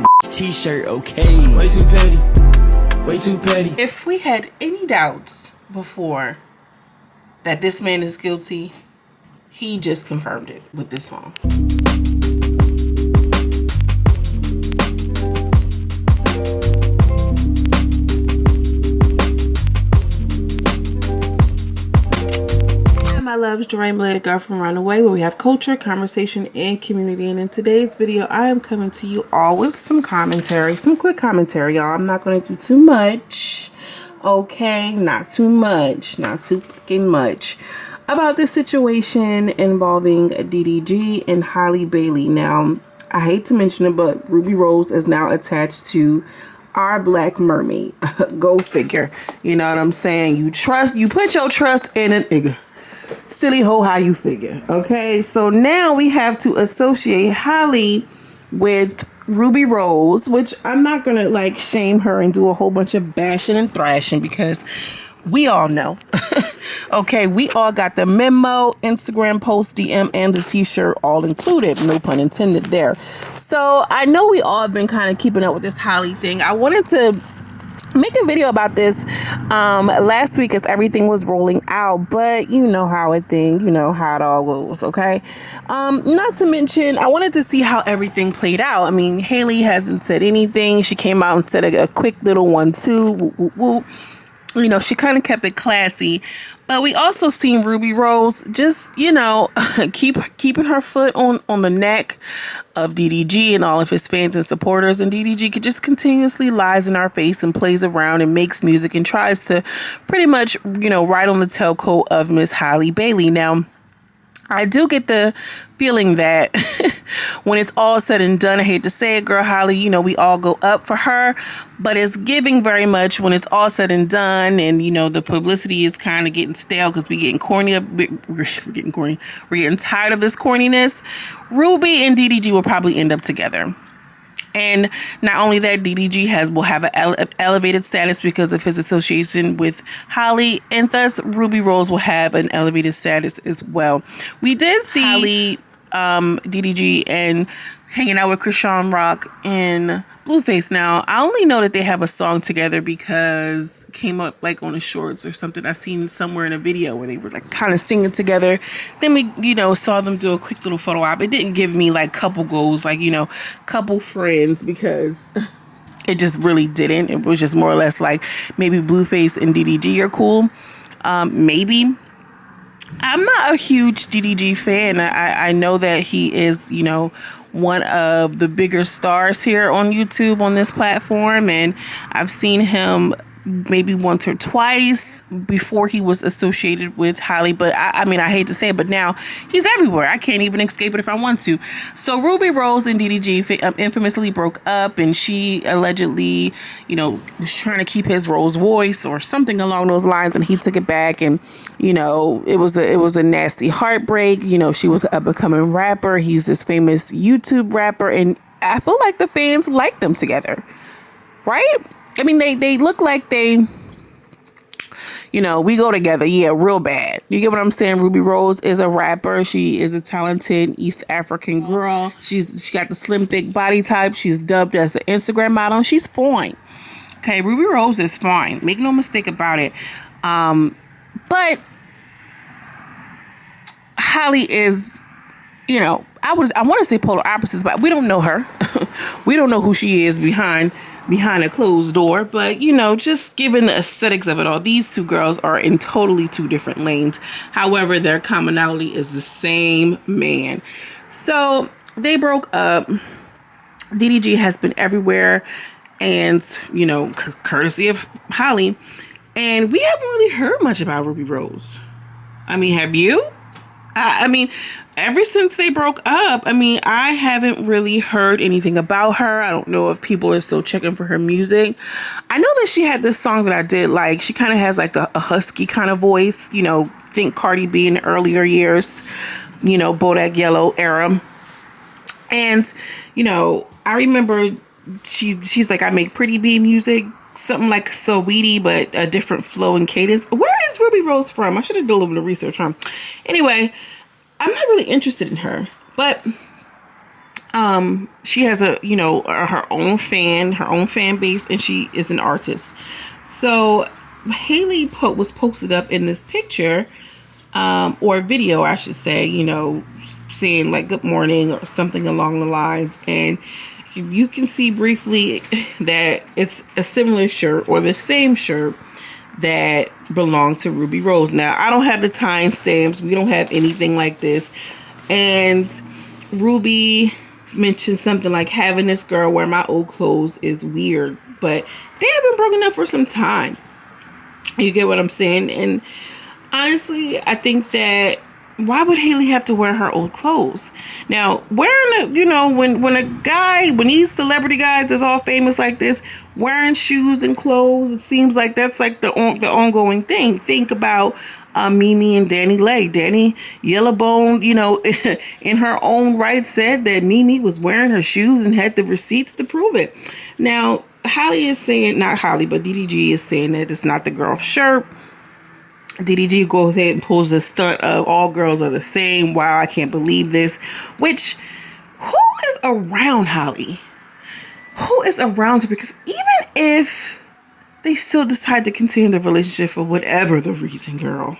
that t-shirt, okay? Way too petty. Way too petty. If we had any doubts before that this man is guilty, he just confirmed it with this song. My loves, Joseline, Belated Girlfriend Runaway, where we have culture, conversation, and community. And in today's video, I am coming to you all with some commentary, some quick commentary, y'all. I'm not going to do too much, okay? Not too much, not too fucking much, about this situation involving DDG and Halle Bailey. Now, I hate to mention it, but Ruby Rose is now attached to our Black Mermaid. Go figure. You know what I'm saying? You put your trust in an nigga. Silly hoe, how you figure? Okay, so now we have to associate Halle with Ruby Rose, which I'm not gonna like shame her and do a whole bunch of bashing and thrashing because we all know. Okay, we all got the memo, Instagram post, DM, and the t-shirt all included. No pun intended there. So I know we all have been kind of keeping up with this Halle thing. I wanted to make a video about this last week as everything was rolling out, but you know how it all goes. Okay, not to mention I wanted to see how everything played out. I mean, Halle hasn't said anything. She came out and said a quick little 1-2 whoop, whoop, whoop. You know, she kind of kept it classy, but we also seen Ruby Rose just, you know, keeping her foot on the neck of DDG and all of his fans and supporters. And DDG could just continuously lies in our face and plays around and makes music and tries to pretty much, you know, ride on the tailcoat of Miss Halle Bailey. Now, I do get the feeling that when it's all said and done, I hate to say it, girl, Halle, you know, we all go up for her, but it's giving very much when it's all said and done, and you know, the publicity is kind of getting stale because we're getting corny. We're getting corny. We're getting tired of this corniness. Ruby and DDG will probably end up together. And not only that, DDG will have an elevated status because of his association with Halle, and thus Ruby Rose will have an elevated status as well. We did see Halle, DDG, and hanging out with Chrisean Rock and Blueface. Now, I only know that they have a song together because it came up like on the shorts or something. I seen somewhere in a video where they were like kind of singing together. Then we, you know, saw them do a quick little photo op. It didn't give me like couple goals, like, you know, couple friends, because it just really didn't. It was just more or less like maybe Blueface and DDG are cool. Maybe. I'm not a huge DDG fan. I know that he is, you know, one of the bigger stars here on YouTube on this platform, and I've seen him maybe once or twice before he was associated with Halle, but I mean, I hate to say it, but now he's everywhere. I can't even escape it if I want to. So Ruby Rose and DDG infamously broke up, and she allegedly, you know, was trying to keep his Rose voice or something along those lines, and he took it back, and you know, it was a nasty heartbreak. You know, she was a becoming rapper. He's this famous YouTube rapper, and I feel like the fans like them together, right? I mean, they look like they, you know, we go together. Yeah, real bad. You get what I'm saying? Ruby Rose is a rapper. She is a talented East African girl. She got the slim, thick body type. She's dubbed as the Instagram model. She's fine. Okay, Ruby Rose is fine. Make no mistake about it. But Halle is, you know, I want to say polar opposites, but we don't know her. We don't know who she is behind a closed door, but you know, just given the aesthetics of it all, these two girls are in totally two different lanes. However, their commonality is the same man. So they broke up. DDG has been everywhere, and you know, courtesy of Halle, and we haven't really heard much about Ruby Rose. I mean, have you? I mean, ever since they broke up, I mean, I haven't really heard anything about her. I don't know if people are still checking for her music. I know that she had this song that I did like. She kind of has like a husky kind of voice, you know, think Cardi B in the earlier years, you know, Bodak Yellow era. And, you know, I remember she's like, I make pretty B music, something like Saweetie, but a different flow and cadence. Where is Ruby Rose from? I should have done a little bit of research on. Anyway, I'm not really interested in her, but She has a, you know, her own fan base, and she is an artist. So Haley was posted up in this picture, or video, I should say, you know, saying like good morning or something along the lines. And you can see briefly that it's a similar shirt or the same shirt that belonged to Ruby Rose. Now, I don't have the timestamps. We don't have anything like this. And Ruby mentioned something like, having this girl wear my old clothes is weird. But they have been broken up for some time. You get what I'm saying? And honestly, I think that why would Haley have to wear her old clothes? Now, wearing you know, when these celebrity guys that's all famous like this, wearing shoes and clothes, it seems like that's like the ongoing thing. Think about Mimi and Danny Lay. Danny Yellowbone, you know, in her own right said that Mimi was wearing her shoes and had the receipts to prove it. Now, Holly is saying, not Holly, but DDG is saying that it's not the girl's shirt. DDG goes ahead and pulls the stunt of all girls are the same. Wow, I can't believe this. Which, who is around Holly? Who is around her? Because even if they still decide to continue the relationship for whatever the reason, girl,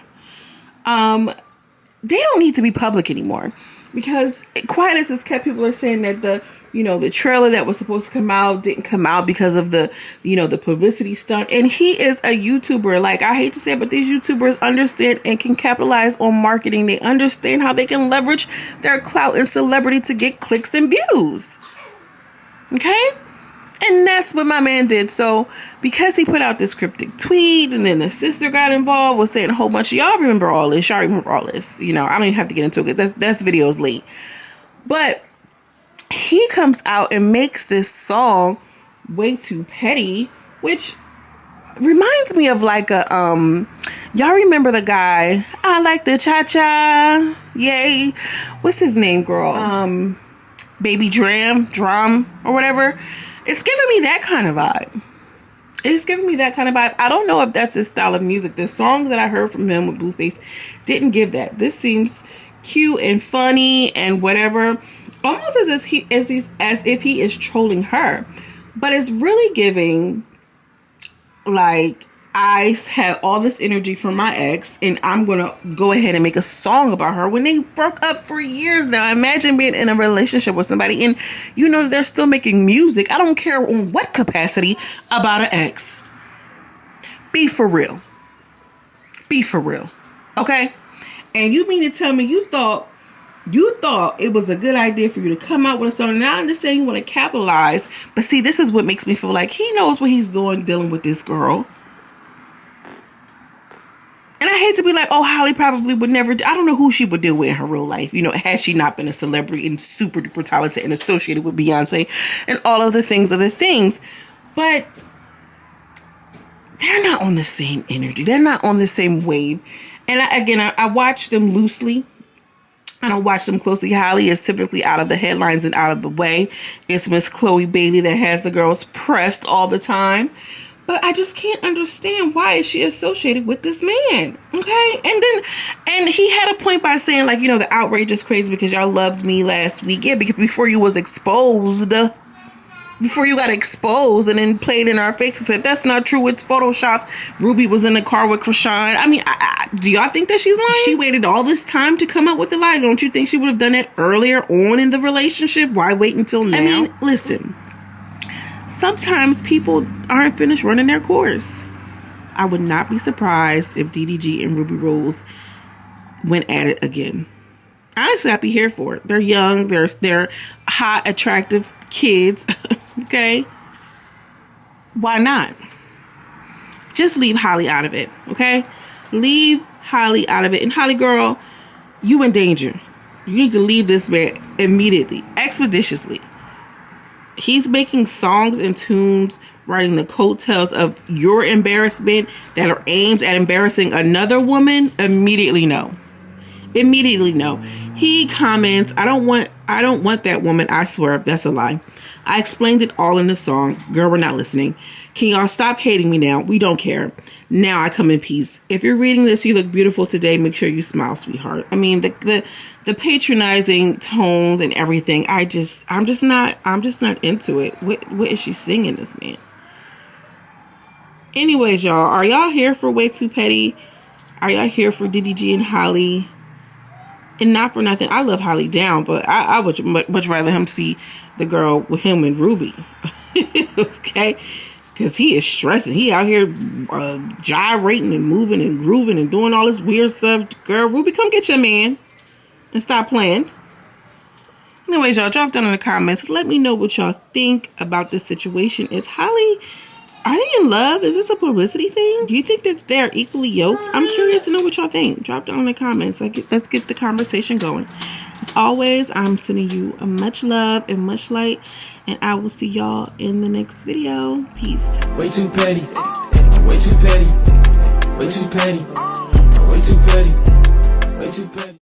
they don't need to be public anymore. Because quiet as it's kept, people are saying that the trailer that was supposed to come out didn't come out because of the publicity stunt. And he is a YouTuber. Like, I hate to say it, but these YouTubers understand and can capitalize on marketing. They understand how they can leverage their clout and celebrity to get clicks and views. Okay? And that's what my man did. So because he put out this cryptic tweet and then the sister got involved, was saying a whole bunch of y'all remember all this. Y'all remember all this. You know, I don't even have to get into it because that's videos late. But he comes out and makes this song Way Too Petty, which reminds me of like a y'all remember the guy, I like the cha-cha, yay, what's his name, girl? Baby Drum or whatever. It's giving me that kind of vibe. I don't know if that's his style of music. The song that I heard from him with Blueface didn't give that. This seems cute and funny and whatever, almost as if he is trolling her. But it's really giving like, I have all this energy from my ex and I'm gonna go ahead and make a song about her when they broke up for years now. Imagine being in a relationship with somebody and you know they're still making music, I don't care on what capacity, about an ex. Be for real, okay? And you mean to tell me you thought it was a good idea for you to come out with a song? Now I understand you want to capitalize, but see, this is what makes me feel like he knows what he's doing dealing with this girl. And I hate to be like, oh, Holly probably would never, I don't know who she would deal with in her real life, you know, had she not been a celebrity and super duper talented and associated with Beyonce and all of the things. But they're not on the same energy. They're not on the same wave. And I watch them loosely. I don't watch them closely. Holly is typically out of the headlines and out of the way. It's Miss Chloe Bailey that has the girls pressed all the time. But I just can't understand, why is she associated with this man? Okay? And he had a point by saying, like, you know, the outrage is crazy because y'all loved me last week. Yeah, because before you got exposed and then played in our faces, said that's not true, it's photoshopped. Ruby was in the car with Krishan. I mean, do y'all think that she's lying? She waited all this time to come up with the lie. Don't you think she would have done it earlier on in the relationship? Why wait until now? I mean, listen. Sometimes people aren't finished running their course. I would not be surprised if DDG and Ruby Rose went at it again. Honestly, I'd be here for it. They're young. They're hot, attractive kids. Okay? Why not? Just leave Holly out of it. Okay? Leave Holly out of it. And Holly, girl, you in danger. You need to leave this man immediately, expeditiously. He's making songs and tunes, writing the coattails of your embarrassment that are aimed at embarrassing another woman. Immediately no. He comments, I don't want that woman. I swear that's a lie. I explained it all in the song. Girl, we're not listening. Can y'all stop hating me now? We don't care. Now I come in peace. If you're reading this, you look beautiful today. Make sure you smile, sweetheart. I mean, the the patronizing tones and everything. I'm just not into it. What is she singing, this man? Anyways, y'all, are y'all here for Way Too Petty? Are y'all here for DDG and HALLE? And not for nothing, I love HALLE down, but I would much rather him see the girl with him and RUBI. Okay? Because he is stressing. He out here gyrating and moving and grooving and doing all this weird stuff. Girl, RUBI, come get your man and stop playing. Anyways, y'all, drop down in the comments. Let me know what y'all think about this situation. Is HALLE, are they in love? Is this a publicity thing? Do you think that they're equally yoked? I'm curious to know what y'all think. Drop down in the comments. Let's get the conversation going. As always, I'm sending you a much love and much light. And I will see y'all in the next video. Peace. Way too petty. Way too petty. Way too petty. Way too petty. Way too petty.